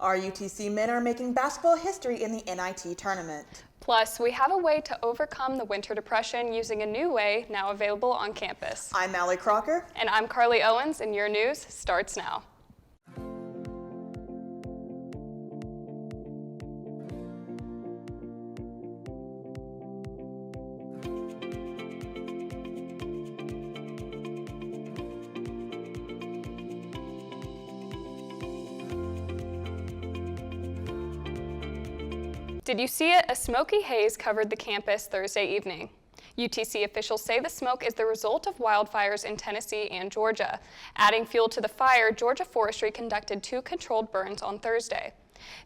Our UTC men are making basketball history in the NIT tournament. Plus, we have a way to overcome the winter depression using a new way now available on campus. I'm Mallory Crocker. And I'm Carly Owens, and your news starts now. Did you see it? A smoky haze covered the campus Thursday evening. UTC officials say the smoke is the result of wildfires in Tennessee and Georgia. Adding fuel to the fire, Georgia Forestry conducted 2 controlled burns on Thursday.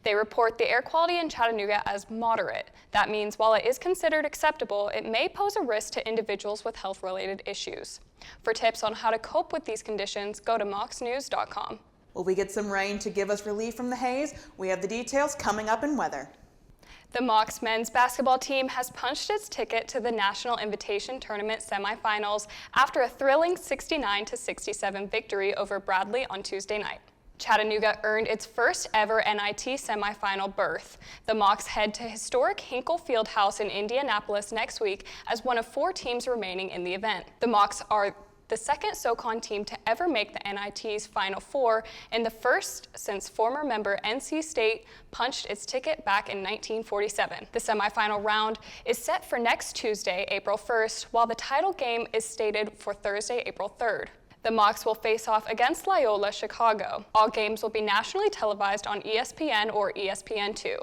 They report the air quality in Chattanooga as moderate. That means while it is considered acceptable, it may pose a risk to individuals with health-related issues. For tips on how to cope with these conditions, go to mocsnews.com. Will we get some rain to give us relief from the haze? We have the details coming up in weather. The Mocs men's basketball team has punched its ticket to the National Invitation Tournament semifinals after a thrilling 69-67 victory over Bradley on Tuesday night. Chattanooga earned its first ever NIT semifinal berth. The Mocs head to historic Hinkle Fieldhouse in Indianapolis next week as one of 4 teams remaining in the event. The Mocs are the second SoCon team to ever make the NIT's Final Four, and the first since former member NC State punched its ticket back in 1947. The semifinal round is set for next Tuesday, April 1st, while the title game is stated for Thursday, April 3rd. The Mocs will face off against Loyola Chicago. All games will be nationally televised on ESPN or ESPN2.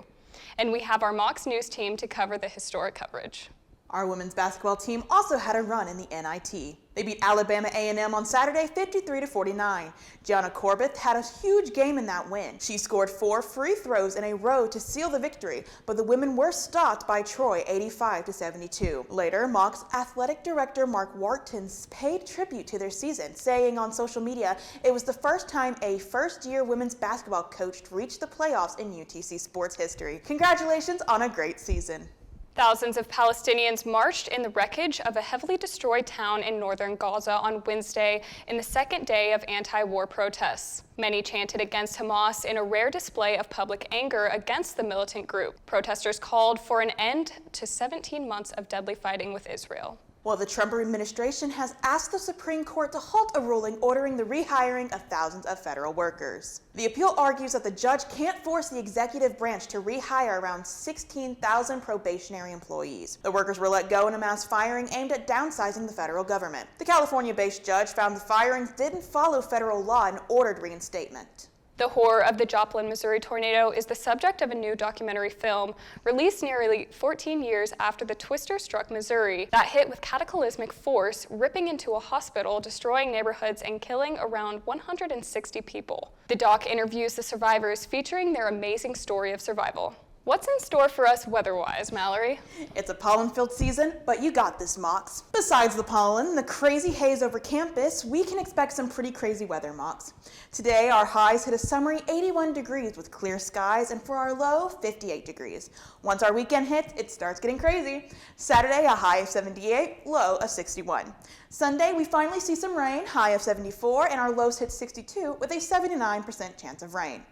And we have our Mocs news team to cover the historic coverage. Our women's basketball team also had a run in the NIT. They beat Alabama A&M on Saturday 53-49. Gianna Corbett had a huge game in that win. She scored 4 free throws in a row to seal the victory, but the women were stopped by Troy 85-72. Later, Mocs athletic director Mark Wartons paid tribute to their season, saying on social media it was the first time a first-year women's basketball coach reached the playoffs in UTC sports history. Congratulations on a great season. Thousands of Palestinians marched in the wreckage of a heavily destroyed town in northern Gaza on Wednesday in the second day of anti-war protests. Many chanted against Hamas in a rare display of public anger against the militant group. Protesters called for an end to 17 months of deadly fighting with Israel. Well, the Trump administration has asked the Supreme Court to halt a ruling ordering the rehiring of thousands of federal workers. The appeal argues that the judge can't force the executive branch to rehire around 16,000 probationary employees. The workers were let go in a mass firing aimed at downsizing the federal government. The California-based judge found the firings didn't follow federal law and ordered reinstatement. The horror of the Joplin, Missouri tornado is the subject of a new documentary film released nearly 14 years after the twister struck Missouri that hit with cataclysmic force, ripping into a hospital, destroying neighborhoods, and killing around 160 people. The doc interviews the survivors, featuring their amazing story of survival. What's in store for us weather-wise, Mallory? It's a pollen-filled season, but you got this, Mocs. Besides the pollen and the crazy haze over campus, we can expect some pretty crazy weather, Mocs. Today, our highs hit a summery 81 degrees with clear skies, and for our low, 58 degrees. Once our weekend hits, it starts getting crazy. Saturday, a high of 78, low of 61. Sunday, we finally see some rain, high of 74, and our lows hit 62 with a 79% chance of rain.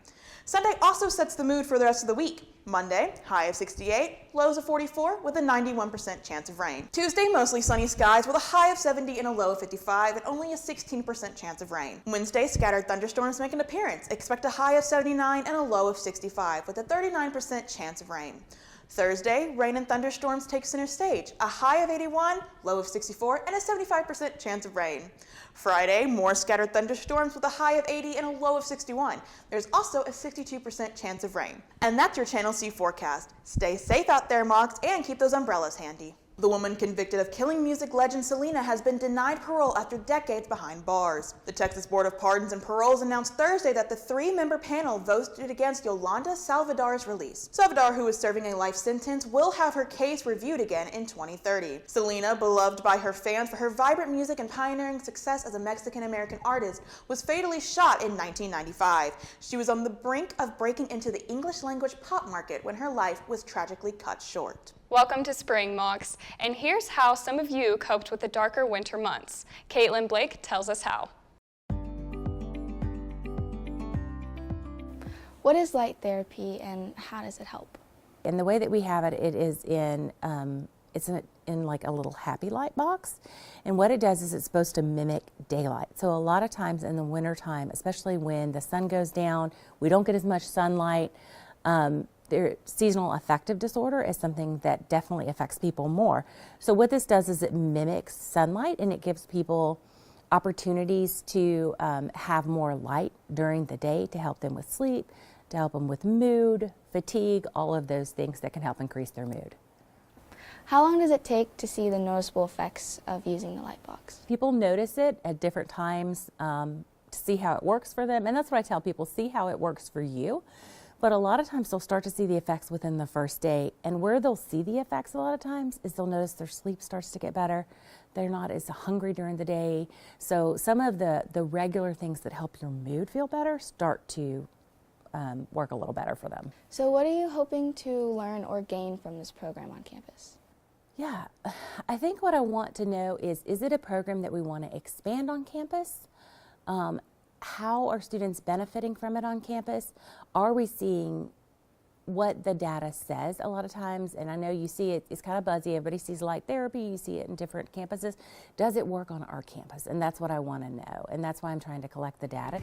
Sunday also sets the mood for the rest of the week. Monday, high of 68, lows of 44 with a 91% chance of rain. Tuesday, mostly sunny skies with a high of 70 and a low of 55 and only a 16% chance of rain. Wednesday, scattered thunderstorms make an appearance. Expect a high of 79 and a low of 65 with a 39% chance of rain. Thursday, rain and thunderstorms take center stage. A high of 81, low of 64, and a 75% chance of rain. Friday, more scattered thunderstorms with a high of 80 and a low of 61. There's also a 62% chance of rain. And that's your Channel C forecast. Stay safe out there, Mocs, and keep those umbrellas handy. The woman convicted of killing music legend Selena has been denied parole after decades behind bars. The Texas Board of Pardons and Paroles announced Thursday that the 3-member panel voted against Yolanda Salvador's release. Salvador, who is serving a life sentence, will have her case reviewed again in 2030. Selena, beloved by her fans for her vibrant music and pioneering success as a Mexican-American artist, was fatally shot in 1995. She was on the brink of breaking into the English-language pop market when her life was tragically cut short. Welcome to spring, Mocs, and here's how some of you coped with the darker winter months. Caitlin Blake tells us how. What is light therapy and how does it help? And the way that we have it, it is in like a little happy light box. And what it does is it's supposed to mimic daylight. So a lot of times in the wintertime, especially when the sun goes down, we don't get as much sunlight. Their seasonal affective disorder is something that definitely affects people more. So what this does is it mimics sunlight, and it gives people opportunities to have more light during the day to help them with sleep, to help them with mood, fatigue, all of those things that can help increase their mood. How long does it take to see the noticeable effects of using the light box? People notice it at different times to see how it works for them, and that's what I tell people, see how it works for you. But a lot of times they'll start to see the effects within the first day, and where they'll see the effects a lot of times is they'll notice their sleep starts to get better. They're not as hungry during the day. So some of the regular things that help your mood feel better start to work a little better for them. So what are you hoping to learn or gain from this program on campus? Yeah, I think what I want to know is it a program that we want to expand on campus? How are students benefiting from it on campus? Are we seeing what the data says a lot of times? And I know you see it, it's kind of buzzy. Everybody sees light therapy. You see it in different campuses. Does it work on our campus? And that's what I want to know. And that's why I'm trying to collect the data.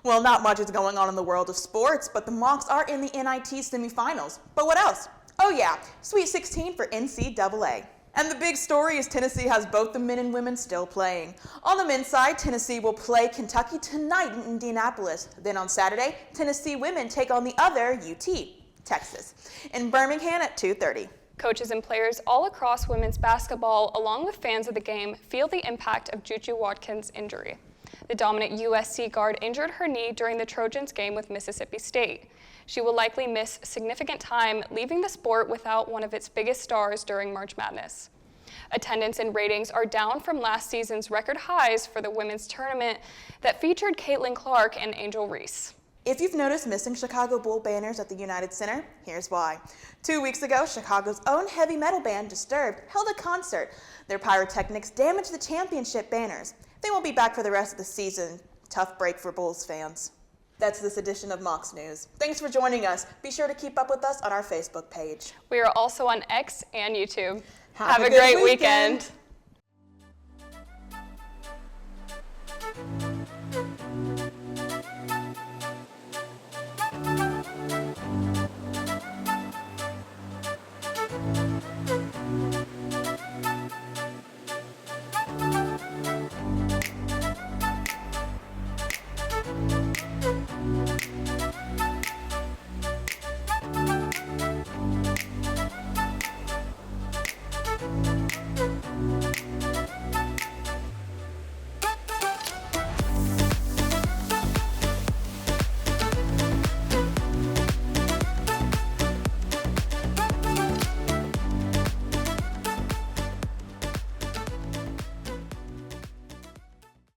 Well, not much is going on in the world of sports, but the Mocs are in the NIT semifinals. But what else? Oh yeah, Sweet 16 for NCAA. And the big story is Tennessee has both the men and women still playing. On the men's side, Tennessee will play Kentucky tonight in Indianapolis. Then on Saturday, Tennessee women take on the other UT, Texas, in Birmingham at 2:30. Coaches and players all across women's basketball, along with fans of the game, feel the impact of Juju Watkins' injury. The dominant USC guard injured her knee during the Trojans game with Mississippi State. She will likely miss significant time, leaving the sport without one of its biggest stars during March Madness. Attendance and ratings are down from last season's record highs for the women's tournament that featured Caitlin Clark and Angel Reese. If you've noticed missing Chicago Bull banners at the United Center, here's why. 2 weeks ago, Chicago's own heavy metal band, Disturbed, held a concert. Their pyrotechnics damaged the championship banners. They won't be back for the rest of the season. Tough break for Bulls fans. That's this edition of Mocs News. Thanks for joining us. Be sure to keep up with us on our Facebook page. We are also on X and YouTube. Have a great weekend.